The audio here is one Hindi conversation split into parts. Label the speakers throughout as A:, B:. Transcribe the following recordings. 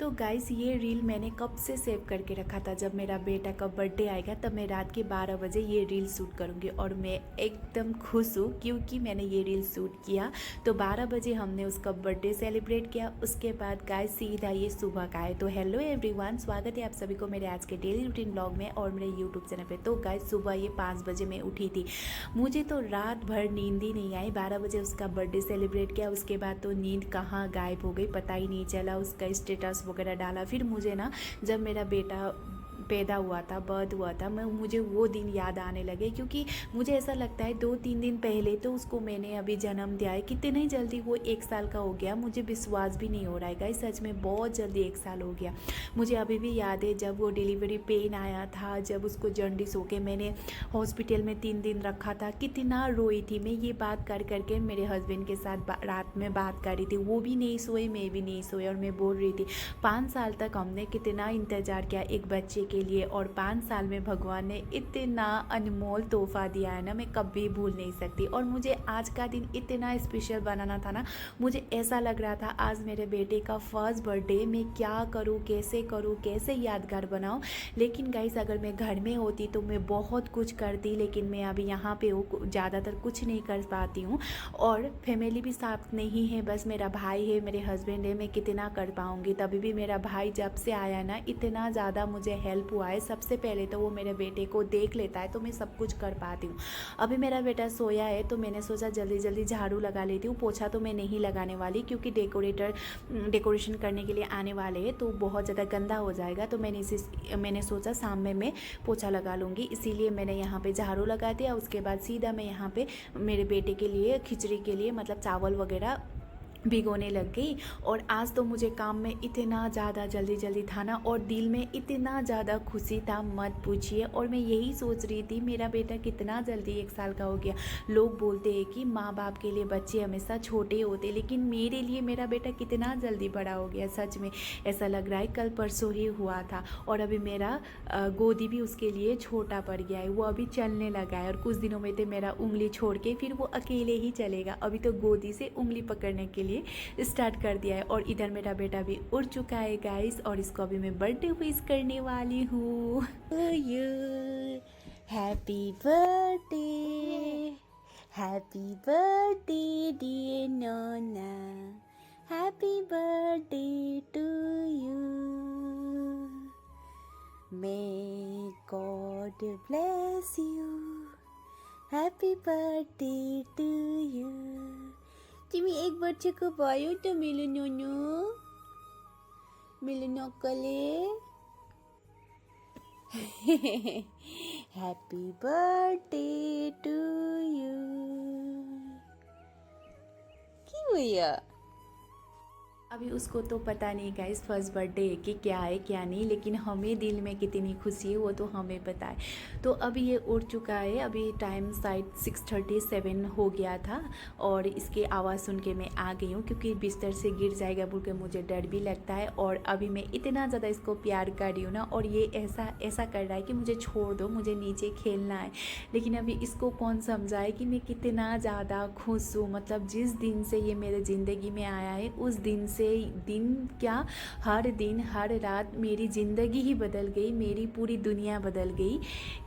A: तो गाइस ये रील मैंने कब से सेव करके रखा था, जब मेरा बेटा का बर्थडे आएगा तब मैं रात के 12 बजे ये रील शूट करूँगी। और मैं एकदम खुश हूँ क्योंकि मैंने ये रील शूट किया। तो 12 बजे हमने उसका बर्थडे सेलिब्रेट किया। उसके बाद गाइस सीधा ये सुबह का है। तो हेलो एवरीवन, स्वागत है आप सभी को मेरे आज के डेली रूटीन ब्लॉग में और मेरे यूट्यूब चैनल पे। तो गाइस सुबह ये 5 बजे मैं उठी थी। मुझे तो रात भर नींद ही नहीं आई। 12 बजे उसका बर्थडे सेलिब्रेट किया। उसके बाद तो नींद कहाँ गायब हो गई पता ही नहीं चला। उसका स्टेटस वगैरह डाला। फिर मुझे ना जब मेरा बेटा पैदा हुआ था, बर्थ हुआ था, मुझे वो दिन याद आने लगे। क्योंकि मुझे ऐसा लगता है 2-3 दिन पहले तो उसको मैंने अभी जन्म दिया है। कितने जल्दी वो 1 साल का हो गया, मुझे विश्वास भी नहीं हो रहा है गाइस। सच में बहुत जल्दी 1 साल हो गया। मुझे अभी भी याद है जब वो डिलीवरी पेन आया था, जब उसको जॉन्डिस हो के मैंने हॉस्पिटल में 3 दिन रखा था, कितना रोई थी मैं। ये बात कर करके मेरे हस्बैंड के साथ रात में बात कर रही थी। वो भी नहीं सोए, मैं भी नहीं सोए। और मैं बोल रही थी 5 साल तक हमने कितना इंतज़ार किया एक बच्चे के लिए, और 5 साल में भगवान ने इतना अनमोल तोहफा दिया है ना, मैं कभी भूल नहीं सकती। और मुझे आज का दिन इतना स्पेशल बनाना था ना। मुझे ऐसा लग रहा था आज मेरे बेटे का फर्स्ट बर्थडे, मैं क्या करूँ, कैसे यादगार बनाऊँ। लेकिन गाइस अगर मैं घर में होती तो मैं बहुत कुछ करती, लेकिन मैं अभी यहाँ पे हूँ, ज़्यादातर कुछ नहीं कर पाती हूँ। और फैमिली भी साथ नहीं है, बस मेरा भाई है, मेरे हस्बैंड है। मैं कितना कर पाऊँगी। तभी भी मेरा भाई जब से आया ना इतना ज़्यादा मुझे हेल्प हुआ है। सबसे पहले तो वो मेरे बेटे को देख लेता है तो मैं सब कुछ कर पाती हूँ। अभी मेरा बेटा सोया है तो मैंने सोचा जल्दी जल्दी झाड़ू लगा लेती हूँ। पोछा तो मैं नहीं लगाने वाली क्योंकि डेकोरेशन करने के लिए आने वाले हैं तो बहुत ज़्यादा गंदा हो जाएगा। तो मैंने सोचा शाम में मैं पोछा लगा लूँगी, इसीलिए मैंने यहाँ पे झाड़ू लगा दिया। उसके बाद सीधा मैं यहाँ पे मेरे बेटे के लिए खिचड़ी के लिए मतलब चावल वगैरह भिगोने लग गई। और आज तो मुझे काम में इतना ज़्यादा जल्दी था ना, और दिल में इतना ज़्यादा खुशी था मत पूछिए। और मैं यही सोच रही थी मेरा बेटा कितना जल्दी 1 साल का हो गया। लोग बोलते हैं कि माँ बाप के लिए बच्चे हमेशा छोटे होते, लेकिन मेरे लिए मेरा बेटा कितना जल्दी बड़ा हो गया। सच में ऐसा लग रहा है कल परसों ही हुआ था। और अभी मेरा गोदी भी उसके लिए छोटा पड़ गया है, वो अभी चलने लगा है। और कुछ दिनों में तो मेरा उंगली छोड़ के फिर वो अकेले ही चलेगा। अभी तो गोदी से उंगली पकड़ने के लिए स्टार्ट कर दिया है। और इधर मेरा बेटा भी उड़ चुका है गाइस, और इसको अभी मैं बर्थडे विश करने वाली हूँ। Happy birthday, happy birthday dear Nona, happy birthday to you, may God bless you, happy birthday to you. তুমি এক বাচ্চাকে পায়ো তো মিলনো কলে। Happy birthday to you. কি भैया अभी उसको तो पता नहीं गाइस फर्स्ट बर्थडे है कि क्या है क्या नहीं, लेकिन हमें दिल में कितनी खुशी है वो तो हमें पता है। तो अभी ये उठ चुका है। अभी टाइम शायद 6:37 हो गया था। और इसकी आवाज़ सुन के मैं आ गई हूँ क्योंकि बिस्तर से गिर जाएगा बोल के मुझे डर भी लगता है। और अभी मैं इतना ज़्यादा इसको प्यार कर रही हूँ ना, और ये ऐसा कर रहा है कि मुझे छोड़ दो, मुझे नीचे खेलना है। लेकिन अभी इसको कौन समझाए कि मैं कितना ज़्यादा खुश हूँ। मतलब जिस दिन से ये मेरे ज़िंदगी में आया है उस दिन से दिन क्या, हर दिन हर रात मेरी ज़िंदगी ही बदल गई, मेरी पूरी दुनिया बदल गई।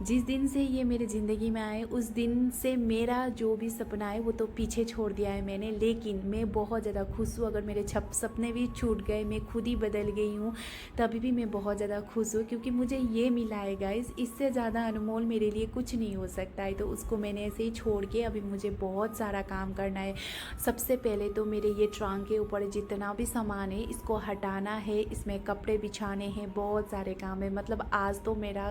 A: जिस दिन से ये मेरे ज़िंदगी में आए उस दिन से मेरा जो भी सपना है वो तो पीछे छोड़ दिया है मैंने। लेकिन मैं बहुत ज़्यादा खुश हूँ। अगर मेरे सपने भी छूट गए, मैं खुद ही बदल गई हूँ, तभी भी मैं बहुत ज़्यादा खुश हूँ क्योंकि मुझे ये मिला है गाइस। इससे ज़्यादा अनमोल मेरे लिए कुछ नहीं हो सकता है। तो उसको मैंने ऐसे ही छोड़ के अभी मुझे बहुत सारा काम करना है। सबसे पहले तो मेरे ये ट्रंक के ऊपर जितना भी सामान है इसको हटाना है, इसमें कपड़े बिछाने हैं, बहुत सारे काम है। मतलब आज तो मेरा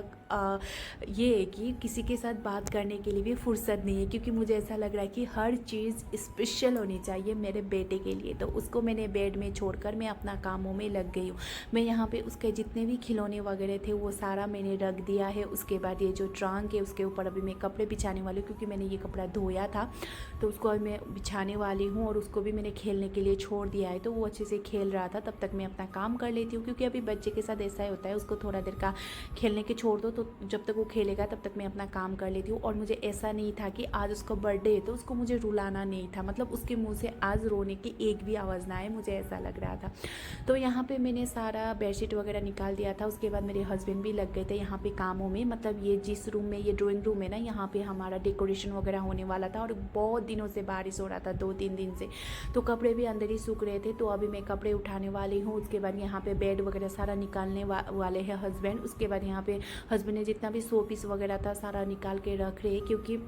A: ये है कि किसी के साथ बात करने के लिए भी फुर्सत नहीं है क्योंकि मुझे ऐसा लग रहा है कि हर चीज़ स्पेशल होनी चाहिए मेरे बेटे के लिए। तो उसको मैंने बेड में छोड़कर मैं अपना कामों में लग गई हूँ। मैं यहाँ पे उसके जितने भी खिलौने वगैरह थे वो सारा मैंने रख दिया है। उसके बाद ये जो ट्रंक है उसके ऊपर अभी मैं कपड़े बिछाने वाली हूँ क्योंकि मैंने ये कपड़ा धोया था तो उसको अभी मैं बिछाने वाली हूँ। और उसको भी मैंने खेलने के लिए छोड़ दिया है तो वो अच्छे अच्छे से खेल रहा था तब तक मैं अपना काम कर लेती हूँ, क्योंकि अभी बच्चे के साथ ऐसा ही होता है, उसको थोड़ा देर का खेलने के छोड़ दो तो जब तक वो खेलेगा तब तक मैं अपना काम कर लेती हूँ। और मुझे ऐसा नहीं था कि आज उसका बर्थडे है तो उसको मुझे रुलाना नहीं था, मतलब उसके मुँह से आज रोने की एक भी आवाज़ ना आए, मुझे ऐसा लग रहा था। तो यहाँ पे मैंने सारा बेडशीट वगैरह निकाल दिया था। उसके बाद मेरे हस्बैंड भी लग गए थे यहाँ पे कामों में, मतलब ये जिस रूम में ये ड्राइंग रूम है ना, यहाँ पे हमारा डेकोरेशन वगैरह होने वाला था और बहुत दिनों से बारिश हो रहा था, 2-3 दिन से, तो कपड़े भी अंदर ही सूख रहे थे। तो अभी मैं कपड़े उठाने वाली हूँ। उसके बाद यहाँ पे बेड वगैरह सारा निकालने वाले हैं हस्बैंड। उसके बाद यहाँ पे हस्बैंड ने जितना भी शो पीस वगैरह था सारा निकाल के रख रहे हैं, क्योंकि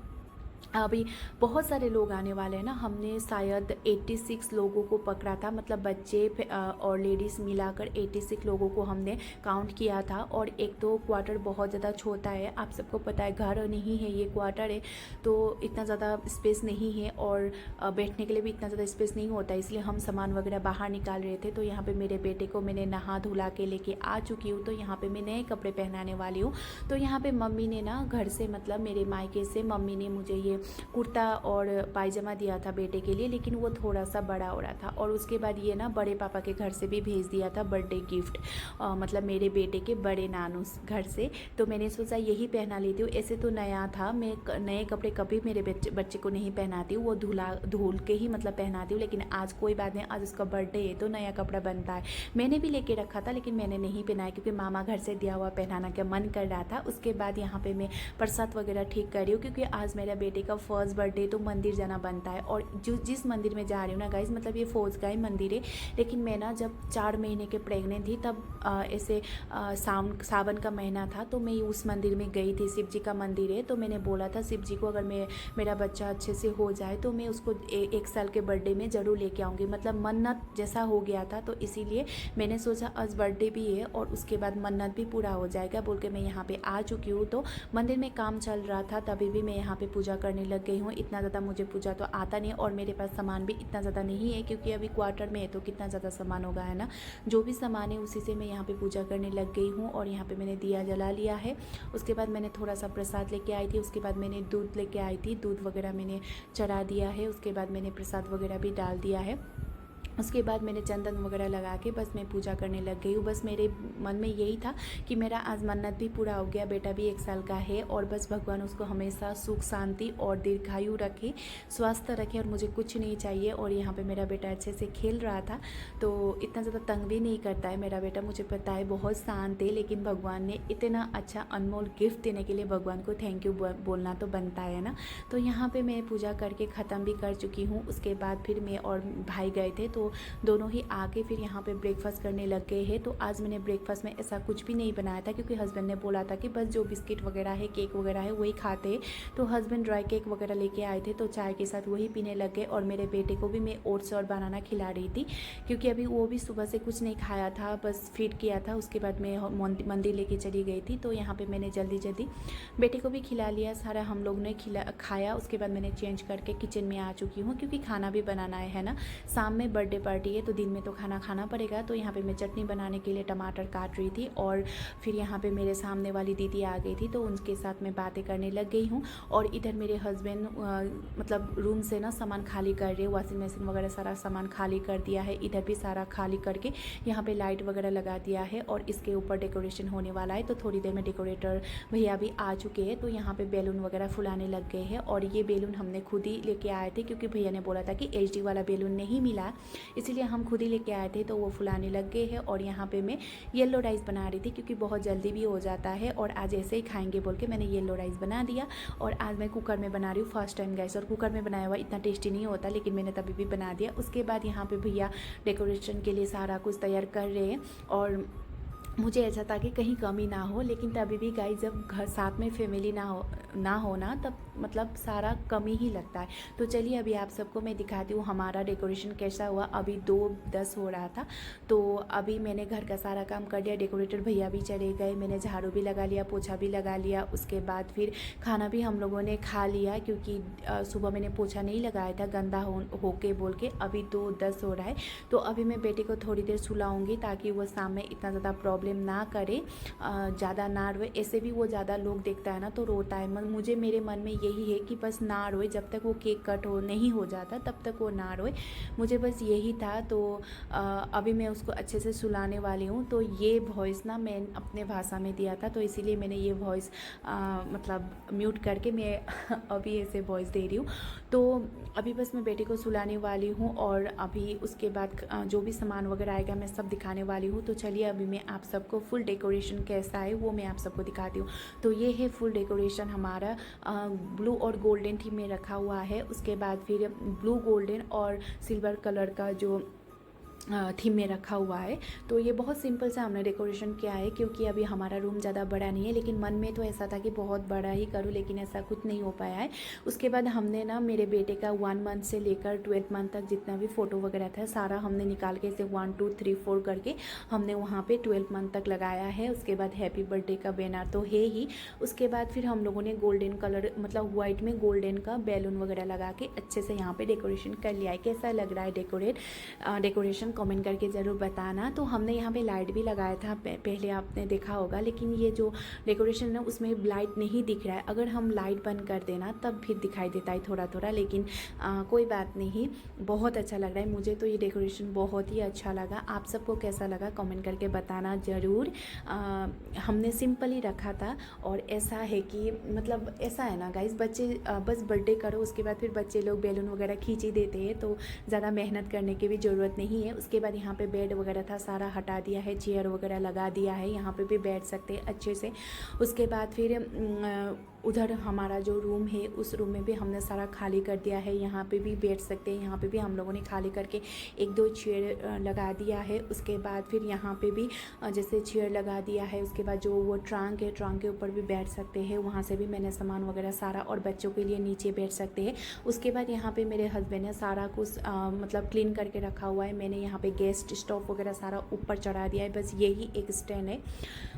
A: अभी बहुत सारे लोग आने वाले हैं ना। हमने शायद 86 लोगों को पकड़ा था, मतलब बच्चे और लेडीज़ मिलाकर 86 लोगों को हमने काउंट किया था। और एक तो क्वार्टर बहुत ज़्यादा छोटा है, आप सबको पता है, घर नहीं है ये, क्वार्टर है, तो इतना ज़्यादा स्पेस नहीं है और बैठने के लिए भी इतना ज़्यादा स्पेस नहीं होता है, इसलिए हम सामान वगैरह बाहर निकाल रहे थे। तो यहाँ पर मेरे बेटे को मैंने नहा धुला के लेके आ चुकी हूँ। तो यहाँ पर मैं नए कपड़े पहनाने वाली हूँ। तो यहाँ पर मम्मी ने ना घर से, मतलब मेरे मायके से मम्मी ने मुझे ये कुर्ता और पायजामा दिया था बेटे के लिए, लेकिन वो थोड़ा सा बड़ा हो रहा था। और उसके बाद ये ना बड़े पापा के घर से भी भेज दिया था बर्थडे गिफ्ट, मतलब मेरे बेटे के बड़े नानू घर से। तो मैंने सोचा यही पहना लेती हूँ। ऐसे तो नया था, मैं नए कपड़े कभी मेरे बच्चे को नहीं पहनाती हूँ, वो धुल के ही मतलब पहनाती हूँ। लेकिन आज कोई बात नहीं, आज उसका बर्थडे है तो नया कपड़ा बनता है। मैंने भी लेके रखा था लेकिन मैंने नहीं पहनाया, क्योंकि मामा घर से दिया हुआ पहनाना का मन कर रहा था। उसके बाद यहाँ पे मैं प्रसाद वगैरह ठीक कर रही हूँ, क्योंकि आज मेरा बेटे का फर्स्ट बर्थडे, तो मंदिर जाना बनता है। और जिस मंदिर में जा रही हूँ ना गाइज, मतलब ये फौज का ही मंदिर है, लेकिन मैं ना जब 4 महीने के प्रेग्नेंट थी तब ऐसे सावन का महीना था, तो मैं उस मंदिर में गई थी। शिव जी का मंदिर है, तो मैंने बोला था शिव जी को अगर मेरा बच्चा अच्छे से हो जाए तो मैं उसको 1 साल के बर्थडे में ज़रूर लेके आऊँगी, मतलब मन्नत जैसा हो गया था। तो इसीलिए मैंने सोचा आज बर्थडे भी है और उसके बाद मन्नत भी पूरा हो जाएगा बोल के मैं यहाँ पे आ चुकी हूँ। तो मंदिर में काम चल रहा था तभी भी मैं यहाँ पे पूजा करने लग गई हूँ। इतना ज़्यादा मुझे पूजा तो आता नहीं और मेरे पास सामान भी इतना ज़्यादा नहीं है, क्योंकि अभी क्वार्टर में है तो कितना ज़्यादा सामान होगा, है ना। जो भी सामान है उसी से मैं यहाँ पे पूजा करने लग गई हूँ। और यहाँ पे मैंने दिया जला लिया है। उसके बाद मैंने थोड़ा सा प्रसाद लेके आई थी। उसके बाद मैंने दूध लेके आई थी, दूध वगैरह मैंने चढ़ा दिया है। उसके बाद मैंने प्रसाद वगैरह भी डाल दिया है। उसके बाद मैंने चंदन वगैरह लगा के बस मैं पूजा करने लग गई हूँ। बस मेरे मन में यही था कि मेरा आज मन्नत भी पूरा हो गया, बेटा भी 1 साल का है और बस भगवान उसको हमेशा सुख शांति और दीर्घायु रखे, स्वस्थ रखे, और मुझे कुछ नहीं चाहिए। और यहाँ पे मेरा बेटा अच्छे से खेल रहा था, तो इतना ज़्यादा तंग भी नहीं करता है मेरा बेटा, मुझे पता है, बहुत शांत है। लेकिन भगवान ने इतना अच्छा अनमोल गिफ्ट देने के लिए भगवान को थैंक यू बोलना तो बनता है ना। तो यहाँ पर मैं पूजा करके ख़त्म भी कर चुकी हूँ। उसके बाद फिर मैं और भाई गए थे, तो दोनों ही आके फिर यहाँ पे ब्रेकफास्ट करने लग गए हैं। तो आज मैंने ब्रेकफास्ट में ऐसा कुछ भी नहीं बनाया था, क्योंकि हस्बैंड ने बोला था कि बस जो बिस्किट वगैरह है, केक वगैरह है, वही खाते हैं। तो हस्बैंड ड्राई केक वगैरह लेके आए थे, तो चाय के साथ वही पीने लग गए। और मेरे बेटे को भी मैं ओट्स और बनाना खिला रही थी, क्योंकि अभी वो भी सुबह से कुछ नहीं खाया था, बस फीड किया था। उसके बाद मैं मंदिर लेके चली गई थी। तो यहाँ पर मैंने जल्दी जल्दी बेटे को भी खिला लिया, सारा हम लोग ने खाया। उसके बाद मैंने चेंज करके किचन में आ चुकी हूँ, क्योंकि खाना भी बनाना है ना। शाम में बर्थडे पार्टी है तो दिन में तो खाना खाना पड़ेगा। तो यहाँ पे मैं चटनी बनाने के लिए टमाटर काट रही थी, और फिर यहाँ पे मेरे सामने वाली दीदी आ गई थी, तो उनके साथ मैं बातें करने लग गई हूँ। और इधर मेरे हस्बैंड मतलब रूम से ना सामान खाली कर रहे, वॉशिंग मशीन वगैरह सारा सामान खाली कर दिया है। इधर भी सारा खाली करके यहाँ पे लाइट वगैरह लगा दिया है, और इसके ऊपर डेकोरेशन होने वाला है। तो थोड़ी देर में डेकोरेटर भैया भी आ चुके हैं, तो यहाँ पे बैलून वगैरह फुलाने लग गए हैं। और ये बैलून हमने खुद ही लेके आए थे, क्योंकि भैया ने बोला था कि HD वाला बैलून नहीं मिला, इसीलिए हम खुद ही लेके आए थे। तो वो फुलाने लग गए हैं। और यहाँ पे मैं येलो राइस बना रही थी, क्योंकि बहुत जल्दी भी हो जाता है और आज ऐसे ही खाएंगे बोल के मैंने येलो राइस बना दिया। और आज मैं कुकर में बना रही हूँ फर्स्ट टाइम गैस, और कुकर में बनाया हुआ इतना टेस्टी नहीं होता, लेकिन मैंने तभी भी बना दिया। उसके बाद यहाँ पे भैया डेकोरेशन के लिए सारा कुछ तैयार कर रहे हैं, और मुझे ऐसा था कि कहीं कमी ना हो, लेकिन तभी भी गाइस जब घर साथ में फैमिली ना हो ना, तब मतलब सारा कमी ही लगता है। तो चलिए अभी आप सबको मैं दिखाती हूँ हमारा डेकोरेशन कैसा हुआ। अभी 2:10 हो रहा था, तो अभी मैंने घर का सारा काम कर दिया, डेकोरेटर भैया भी चले गए, मैंने झाड़ू भी लगा लिया, पोछा भी लगा लिया। उसके बाद फिर खाना भी हम लोगों ने खा लिया, क्योंकि सुबह मैंने पोछा नहीं लगाया था गंदा हो के बोल के। अभी 2:10 हो रहा है, तो अभी मैं बेटे को थोड़ी देर सुलाऊँगी, ताकि वो शाम में इतना ज़्यादा प्रॉब्लम प्रॉब्लम ना करे, ज़्यादा ना रोए। ऐसे भी वो ज़्यादा लोग देखता है ना तो रोता है। मुझे मेरे मन में यही है कि बस ना रोए, जब तक वो केक कट हो नहीं हो जाता तब तक वो ना रोए। मुझे बस यही था। तो अभी मैं उसको अच्छे से सुलाने वाली हूँ। तो ये वॉइस ना मैं अपने भाषा में दिया था, तो इसीलिए मैंने ये वॉइस मतलब म्यूट करके मैं अभी ऐसे वॉइस दे रही हूँ। तो अभी बस मैं बेटे को सुलाने वाली हूँ और अभी उसके बाद जो भी सामान वगैरह आएगा मैं सब दिखाने वाली हूँ। तो चलिए अभी मैं आप सबको फुल डेकोरेशन कैसा है वो मैं आप सबको दिखाती हूँ। तो ये है फुल डेकोरेशन हमारा ब्लू और गोल्डन थीम में रखा हुआ है। उसके बाद फिर ब्लू गोल्डन और सिल्वर कलर का जो थीम में रखा हुआ है। तो ये बहुत सिंपल सा हमने डेकोरेशन किया है, क्योंकि अभी हमारा रूम ज़्यादा बड़ा नहीं है, लेकिन मन में तो ऐसा था कि बहुत बड़ा ही करूँ, लेकिन ऐसा कुछ नहीं हो पाया है। उसके बाद हमने ना मेरे बेटे का 1 मंथ से लेकर 12 मंथ तक जितना भी फ़ोटो वगैरह था सारा हमने निकाल के इसे 1 2 3 4 करके हमने वहाँ पर 12 मंथ तक लगाया है। उसके बाद हैप्पी बर्थडे का बैनर तो है ही। उसके बाद फिर हम लोगों ने गोल्डन कलर मतलब वाइट में गोल्डन का बैलून वगैरह लगा के अच्छे से यहाँ पर डेकोरेशन कर लिया है। कैसा लग रहा है डेकोरेशन कमेंट करके ज़रूर बताना। तो हमने यहाँ पे लाइट भी लगाया था, पहले आपने देखा होगा, लेकिन ये जो डेकोरेशन है उसमें लाइट नहीं दिख रहा है। अगर हम लाइट बंद कर देना तब फिर दिखाई देता है थोड़ा थोड़ा, लेकिन कोई बात नहीं, बहुत अच्छा लग रहा है। मुझे तो ये डेकोरेशन बहुत ही अच्छा लगा। आप सबको कैसा लगा कमेंट करके बताना ज़रूर। हमने सिंपल ही रखा था। और ऐसा है कि मतलब ऐसा है ना गाइस, बच्चे बस बर्थडे करो उसके बाद फिर बच्चे लोग बैलून वगैरह खींच ही देते हैं, तो ज़्यादा मेहनत करने की भी ज़रूरत नहीं है। उसके बाद यहाँ पे बेड वगैरह था सारा हटा दिया है, चेयर वगैरह लगा दिया है, यहाँ पे भी बैठ सकते हैं अच्छे से। उसके बाद फिर उधर हमारा जो रूम है उस रूम में भी हमने सारा खाली कर दिया है, यहाँ पे भी बैठ सकते हैं। यहाँ पे भी हम लोगों ने खाली करके 1-2 चेयर लगा दिया है। उसके बाद फिर यहाँ पे भी जैसे चेयर लगा दिया है। उसके बाद जो वो ट्रंक है, ट्रंक के ऊपर भी बैठ सकते हैं, वहाँ से भी मैंने सामान वगैरह सारा, और बच्चों के लिए नीचे बैठ सकते हैं। उसके बाद यहाँ पे मेरे हस्बैंड ने सारा कुछ मतलब क्लीन करके रखा हुआ है। मैंने यहाँ पे गैस स्टोव वगैरह सारा ऊपर चढ़ा दिया है, बस यही एक स्टैंड है।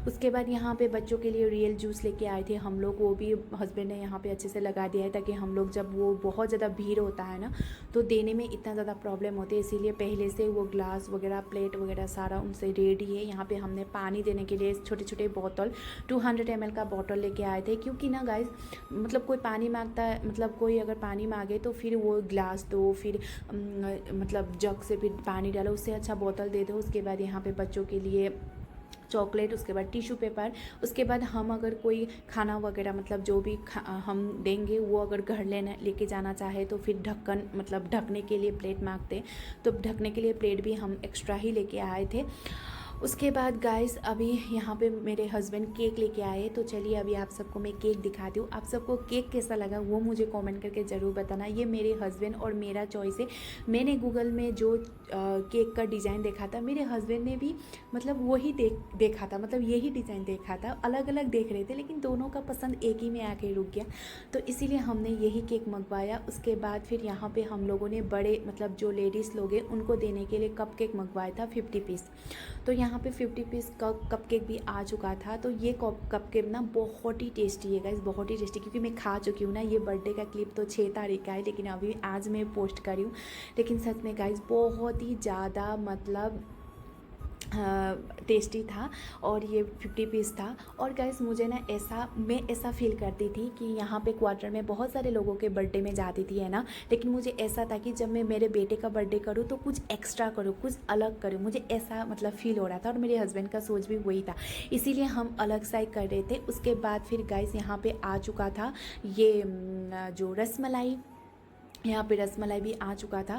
A: उसके बाद यहाँ पे बच्चों के लिए रियल जूस लेके आए थे हम लोग, वो भी हस्बैंड ने यहाँ पे अच्छे से लगा दिया है, ताकि हम लोग जब वो बहुत ज़्यादा भीड़ होता है ना तो देने में इतना ज़्यादा प्रॉब्लम होती है, इसीलिए पहले से वो ग्लास वगैरह प्लेट वगैरह सारा उनसे रेडी है। यहाँ पे हमने पानी देने के लिए छोटे छोटे बोतल 200 ml का बोतल लेके आए थे, क्योंकि ना गाइस मतलब कोई पानी मांगता है, मतलब कोई अगर पानी मांगे तो फिर वो ग्लास दो, फिर मतलब जग से फिर पानी डालो, उससे अच्छा बोतल दे दो। उसके बाद यहाँ पे बच्चों के लिए चॉकलेट, उसके बाद टिश्यू पेपर। उसके बाद हम अगर कोई खाना वगैरह मतलब जो भी हम देंगे वो अगर घर लेके जाना चाहे तो फिर ढक्कन मतलब ढकने के लिए प्लेट मांगते, तो ढकने के लिए प्लेट भी हम एक्स्ट्रा ही लेके आए थे। उसके बाद गाइस अभी यहाँ पे मेरे हस्बैंड केक लेके आए, तो चलिए अभी आप सबको मैं केक दिखाती हूँ। आप सबको केक कैसा लगा वो मुझे कमेंट करके ज़रूर बताना। ये मेरे हस्बैंड और मेरा चॉइस है। मैंने गूगल में जो केक का डिज़ाइन देखा था, मेरे हस्बैंड ने भी मतलब वही देखा था, मतलब यही डिज़ाइन देखा था। अलग अलग देख रहे थे लेकिन दोनों का पसंद एक ही में आके रुक गया, तो इसीलिए हमने यही केक मंगवाया। उसके बाद फिर यहाँ पर हम लोगों ने बड़े मतलब जो लेडीज़ लोग हैं उनको देने के लिए कप केक मंगवाया था 50 पीस। तो यहाँ पे 50 पीस का कप केक भी आ चुका था। तो ये कप केक ना बहुत ही टेस्टी है गाइस, बहुत ही टेस्टी, क्योंकि मैं खा चुकी हूँ ना। ये बर्थडे का क्लिप तो 6 तारीख का है, लेकिन अभी आज मैं पोस्ट करी हूँ। लेकिन सच में गाइस बहुत ही ज़्यादा मतलब टेस्टी था, और ये 50 पीस था। और गाइस मुझे ना मैं ऐसा फील करती थी कि यहाँ पे क्वार्टर में बहुत सारे लोगों के बर्थडे में जाती थी, है ना, लेकिन मुझे ऐसा था कि जब मैं मेरे बेटे का बर्थडे करूँ तो कुछ एक्स्ट्रा करूँ, कुछ अलग करूँ, मुझे ऐसा मतलब फील हो रहा था। और मेरे हस्बैंड का सोच भी वही था, इसीलिए हम अलग सा कर रहे थे। उसके बाद फिर गाइस यहाँ पे आ चुका था ये जो रसमलाई, यहाँ पे रसमलाई भी आ चुका था।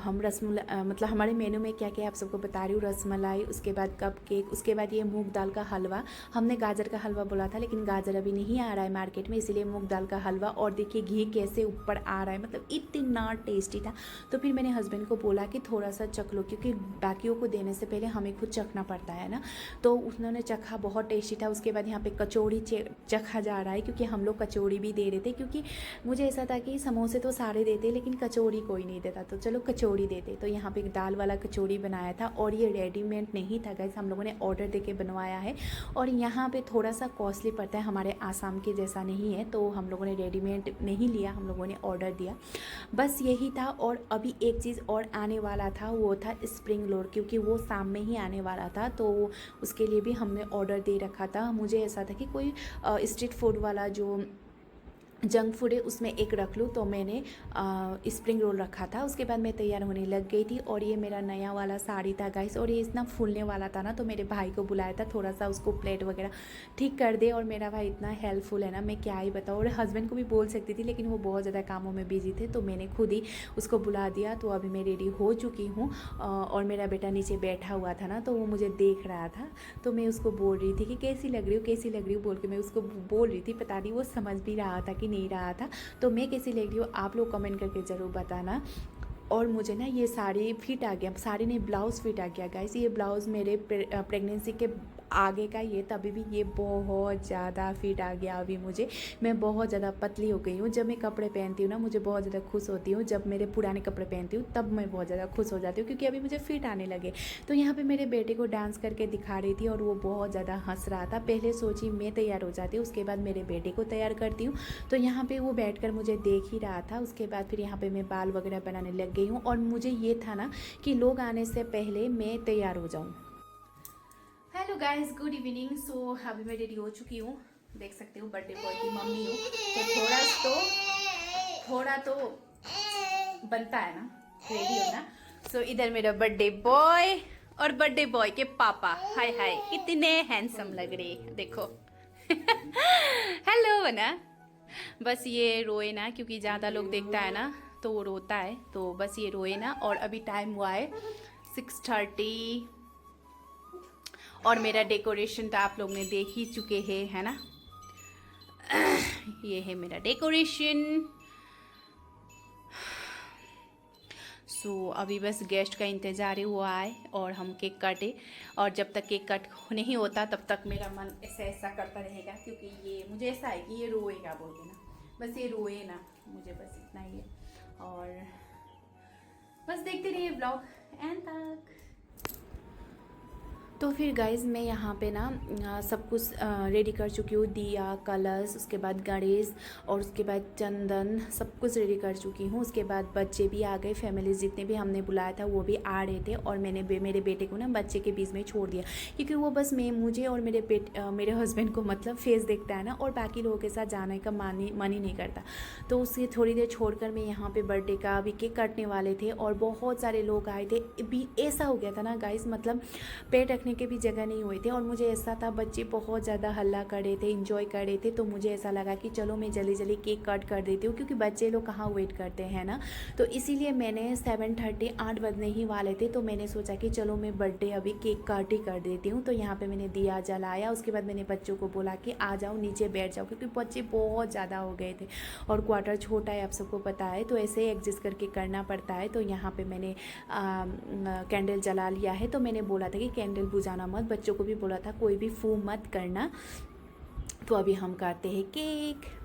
A: हम रसमलाई मतलब हमारे मेनू में क्या क्या आप सबको बता रही हूँ। रसमलाई, उसके बाद कप केक, उसके बाद ये मूंग दाल का हलवा। हमने गाजर का हलवा बोला था, लेकिन गाजर अभी नहीं आ रहा है मार्केट में, इसीलिए मूंग दाल का हलवा। और देखिए घी कैसे ऊपर आ रहा है, मतलब इतना टेस्टी था। तो फिर मैंने हस्बैंड को बोला कि थोड़ा सा चख लो, क्योंकि बाकियों को देने से पहले हमें खुद चखना पड़ता है ना। तो उन्होंने चखा, बहुत टेस्टी था। उसके बाद यहाँ पे कचौड़ी चखा जा रहा है, क्योंकि हम लोग कचौड़ी भी दे रहे थे, क्योंकि मुझे ऐसा था कि समोसे तो सारे सारे देते लेकिन कचौड़ी कोई नहीं देता, तो चलो कचौड़ी देते। तो यहाँ पे दाल वाला कचौड़ी बनाया था और ये रेडीमेड नहीं था गाइस, हम लोगों ने ऑर्डर देके बनवाया है। और यहाँ पे थोड़ा सा कॉस्टली पड़ता है, हमारे आसाम के जैसा नहीं है, तो हम लोगों ने रेडीमेड नहीं लिया, हम लोगों ने ऑर्डर दिया। बस यही था। और अभी एक चीज़ और आने वाला था, वो था स्प्रिंग रोल, क्योंकि वो शाम में ही आने वाला था, तो उसके लिए भी हमने ऑर्डर दे रखा था। मुझे ऐसा था कि कोई स्ट्रीट फूड वाला जो जंक फूड है उसमें एक रख लूँ, तो मैंने स्प्रिंग रोल रखा था। उसके बाद मैं तैयार होने लग गई थी। और ये मेरा नया वाला साड़ी था गाइस, और ये इतना फूलने वाला था ना, तो मेरे भाई को बुलाया था थोड़ा सा उसको प्लेट वगैरह ठीक कर दे। और मेरा भाई इतना हेल्पफुल है ना, मैं क्या ही बताऊँ। और हस्बैंड को भी बोल सकती थी लेकिन वो बहुत ज़्यादा कामों में बिजी थे, तो मैंने खुद ही उसको बुला दिया। तो अभी मैं रेडी हो चुकी हूँ और मेरा बेटा नीचे बैठा हुआ था ना, तो वो मुझे देख रहा था, तो मैं उसको बोल रही थी कि कैसी लग रही हूँ, कैसी लग रही हूँ बोल के मैं उसको बोल रही थी। पता नहीं वो समझ भी रहा था कि नहीं रहा था। तो मैं कैसी लग रही हूँ आप लोग कमेंट करके ज़रूर बताना। और मुझे ना ये साड़ी फिट आ गया, साड़ी नहीं ब्लाउज़ फिट आ गया गाइस। ये ब्लाउज़ मेरे प्रेगनेंसी के आगे का ये, तभी भी ये बहुत ज़्यादा फिट आ गया अभी मुझे। मैं बहुत ज़्यादा पतली हो गई हूँ। जब मैं कपड़े पहनती हूँ ना मुझे बहुत ज़्यादा खुश होती हूँ, जब मेरे पुराने कपड़े पहनती हूँ तब मैं बहुत ज़्यादा खुश हो जाती हूँ, क्योंकि अभी मुझे फिट आने लगे। तो यहाँ पे मेरे बेटे को डांस करके दिखा रही थी और वो बहुत ज़्यादा हंस रहा था। पहले सोची मैं तैयार हो जाती हूँ, उसके बाद मेरे बेटे को तैयार करती हूँ। तो यहाँ पर वो बैठ कर मुझे देख ही रहा था। उसके बाद फिर यहाँ पर मैं बाल वगैरह बनाने लग गई हूँ। और मुझे ये था ना कि लोग आने से पहले मैं तैयार हो जाऊँ। Hello guys, good evening. So अभी मैं रेडी हो चुकी हूँ, देख सकते हो बर्थडे बॉय की मम्मी हूँ, तो थोड़ा तो बनता है ना रेडी होना। सो इधर मेरा बर्थडे बॉय और बर्थडे बॉय के पापा, हाय हाय कितने हैंडसम लग रहे देखो। हेलो बना। बस ये रोए ना, क्योंकि ज़्यादा लोग देखता है ना तो वो रोता है, तो बस ये रोए ना। और अभी टाइम हुआ है 6:30 और मेरा डेकोरेशन तो आप लोग ने देख ही चुके हैं, है ना। ये है मेरा डेकोरेशन। सो अभी बस गेस्ट का इंतज़ार है, वो आए और हम केक काटे। और जब तक केक कट नहीं होता तब तक मेरा मन ऐसा ऐसा करता रहेगा, क्योंकि ये मुझे ऐसा है कि ये रोएगा बोल के ना, बस ये रोए ना, मुझे बस इतना ही है। और बस देखते रहिए ब्लॉग एंड तक। तो फिर गाइज़ मैं यहाँ पे ना सब कुछ रेडी कर चुकी हूँ, दिया, कलश, उसके बाद गणेश और उसके बाद चंदन, सब कुछ रेडी कर चुकी हूँ। उसके बाद बच्चे भी आ गए, फैमिली जितने भी हमने बुलाया था वो भी आ रहे थे। और मैंने मेरे बेटे को ना बच्चे के बीच में छोड़ दिया, क्योंकि वो बस मुझे और मेरे हस्बैंड को मतलब फेस देखता है ना, और बाकी लोगों के साथ जाने का मन ही नहीं करता। तो उससे थोड़ी देर छोड़कर मैं यहाँ पर बर्थडे का अभी केक काटने वाले थे और बहुत सारे लोग आए थे। भी ऐसा हो गया था ना गाइज़, मतलब पैर रखने के भी जगह नहीं हुए थे। और मुझे ऐसा था बच्चे बहुत ज़्यादा हल्ला कर रहे थे, इंजॉय कर रहे थे, तो मुझे ऐसा लगा कि चलो मैं जल्दी जल्दी केक कट कर देती हूँ, क्योंकि बच्चे लोग कहाँ वेट करते हैं ना। तो इसीलिए मैंने 7:30 8 बजने ही वाले थे, तो मैंने सोचा कि चलो मैं बर्थडे अभी केक कट ही कर देती हूँ। तो यहाँ पर मैंने दिया जलाया। उसके बाद मैंने बच्चों को बोला कि आ जाओ नीचे बैठ जाओ, क्योंकि बच्चे बहुत ज़्यादा हो गए थे और क्वार्टर छोटा है, आप सबको पता है, तो ऐसे ही एडजस्ट करके करना पड़ता है। तो यहाँ पर मैंने कैंडल जला लिया है। तो मैंने बोला था कि कैंडल बुझाना मत, बच्चों को भी बोला था कोई भी फू मत करना। तो अभी हम काटते हैं केक।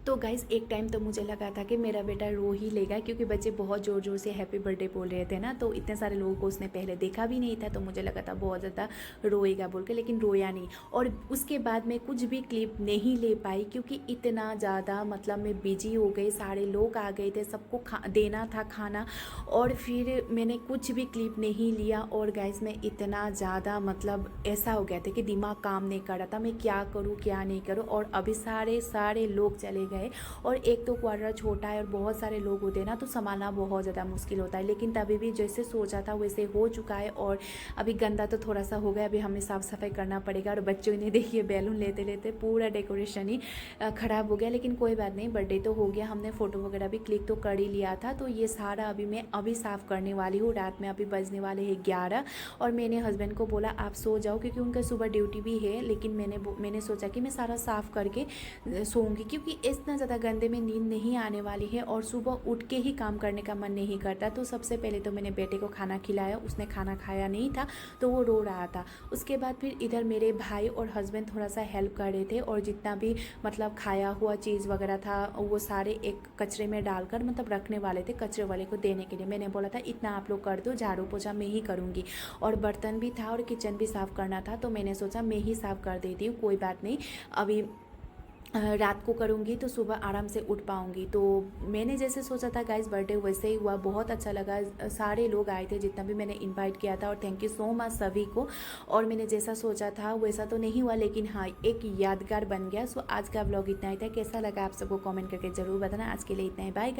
A: तो गाइज़ एक टाइम तो मुझे लगा था कि मेरा बेटा रो ही लेगा, क्योंकि बच्चे बहुत ज़ोर ज़ोर से हैप्पी बर्थडे बोल रहे थे ना, तो इतने सारे लोगों को उसने पहले देखा भी नहीं था, तो मुझे लगा था बहुत ज़्यादा रोएगा बोल के, लेकिन रोया नहीं। और उसके बाद मैं कुछ भी क्लिप नहीं ले पाई, क्योंकि इतना ज़्यादा मतलब मैं बिजी हो गई, सारे लोग आ गए थे, सबको देना था खाना, और फिर मैंने कुछ भी क्लिप नहीं लिया। और गाइज़ मैं इतना ज़्यादा मतलब ऐसा हो गया था कि दिमाग काम नहीं कर रहा था, मैं क्या करूँ क्या नहीं करूँ। और अभी सारे लोग चले गए गए। और एक तो क्वार्टर छोटा है और बहुत सारे लोग होते हैं ना, तो संभालना बहुत ज़्यादा मुश्किल होता है। लेकिन तभी भी जैसे सोचा था वैसे हो चुका है। और अभी गंदा तो थोड़ा सा हो गया, अभी हमें साफ़ सफाई करना पड़ेगा। और बच्चों ने देखिए बैलून लेते लेते पूरा डेकोरेशन ही ख़राब हो गया। लेकिन कोई बात नहीं, बर्थडे तो हो गया, हमने फ़ोटो वगैरह भी क्लिक तो कर ही लिया था। तो ये सारा अभी मैं अभी साफ़ करने वाली हूँ। रात में अभी बजने वाले हैं 11। और मैंने हस्बैंड को बोला आप सो जाओ, क्योंकि उनका सुबह ड्यूटी भी है। लेकिन मैंने सोचा कि मैं सारा साफ़ करके सोऊंगी, क्योंकि इतना ज़्यादा गंदे में नींद नहीं आने वाली है और सुबह उठ के ही काम करने का मन नहीं करता। तो सबसे पहले तो मैंने बेटे को खाना खिलाया, उसने खाना खाया नहीं था तो वो रो रहा था। उसके बाद फिर इधर मेरे भाई और हस्बैंड थोड़ा सा हेल्प कर रहे थे, और जितना भी मतलब खाया हुआ चीज़ वगैरह था वो सारे एक कचरे में डालकर मतलब रखने वाले थे, कचरे वाले को देने के लिए। मैंने बोला था इतना आप लोग कर दो, झाड़ू पोछा मैं ही करूँगी। और बर्तन भी था और किचन भी साफ़ करना था, तो मैंने सोचा मैं ही साफ़ कर देती हूँ, कोई बात नहीं, अभी रात को करूँगी तो सुबह आराम से उठ पाऊँगी। तो मैंने जैसे सोचा था गाइस बर्थडे वैसे ही हुआ, बहुत अच्छा लगा। सारे लोग आए थे जितना भी मैंने इनवाइट किया था, और थैंक यू सो मच सभी को। और मैंने जैसा सोचा था वैसा तो नहीं हुआ, लेकिन हाँ एक यादगार बन गया। सो आज का व्लॉग इतना ही था, कैसा लगा आप सबको कमेंट करके ज़रूर बताना। आज के लिए इतना ही, बाय गाइस।